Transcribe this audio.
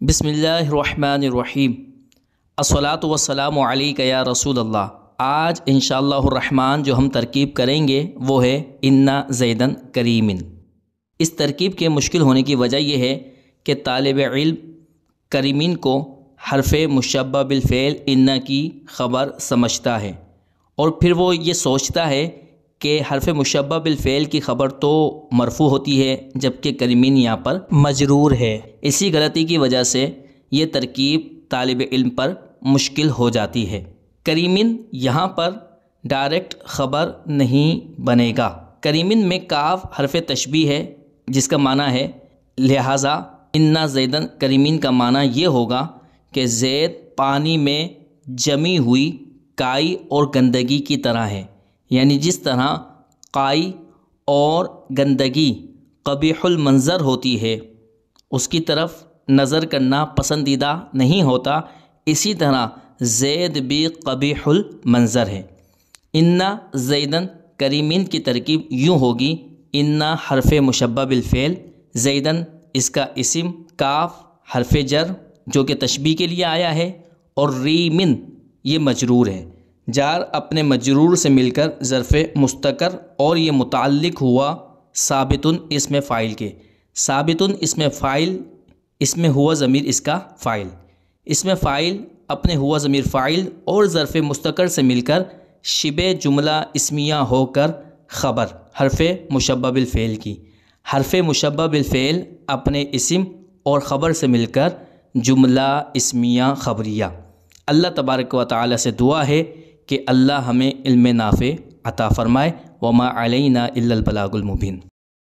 بسم اللہ الرحمن الرحیم الصلاۃ والسلام علیک یا رسول اللہ۔ آج انشاءاللہ الرحمن جو ہم ترکیب کریں گے وہ ہے انا زیدن کریمن۔ اس ترکیب کے مشکل ہونے کی وجہ یہ ہے کہ طالب علم کریمن کو حرف مشبہ بالفعل انا کی خبر سمجھتا ہے اور پھر وہ یہ سوچتا ہے کہ حرف مشبہ بالفعل کی خبر تو مرفوع ہوتی ہے جبکہ کریمن یہاں پر مجرور ہے۔ اسی غلطی کی وجہ سے یہ ترکیب طالب علم پر مشکل ہو جاتی ہے۔ کریمن یہاں پر ڈائریکٹ خبر نہیں بنے گا۔ کریمن میں کاف حرف تشبیہ ہے جس کا معنی ہے، لہٰذا انا زیدن کریمن کا معنی یہ ہوگا کہ زید پانی میں جمی ہوئی کائی اور گندگی کی طرح ہے، یعنی جس طرح کائی اور گندگی قبیح المنظر ہوتی ہے، اس کی طرف نظر کرنا پسندیدہ نہیں ہوتا، اسی طرح زید بھی قبیح المنظر ہے۔ انا زیدن کریمن کی ترکیب یوں ہوگی، انا حرف مشبہ بالفعل، زیدن اس کا اسم، کاف حرف جر جو کہ تشبیہ کے لیے آیا ہے، اور ریمن یہ مجرور ہے۔ جار اپنے مجرور سے مل کر ظرف مستقر اور یہ متعلق ہوا ثابتن اسم فاعل کے۔ ثابتن اسم فاعل، اس میں ہوا ضمیر اس کا فاعل، اسم فاعل اپنے ہوا ضمیر فاعل اور ظرف مستقر سے مل کر شبہ جملہ اسمیہ ہو کر خبر حرف مشبہ بالفعل کی۔ حرف مشبہ بالفعل اپنے اسم اور خبر سے مل کر جملہ اسمیہ خبریہ۔ اللہ تبارک و تعالی سے دعا ہے کہ اللہ ہمیں علم نافع عطا فرمائے۔ وما علینا الا البلاغ المبین۔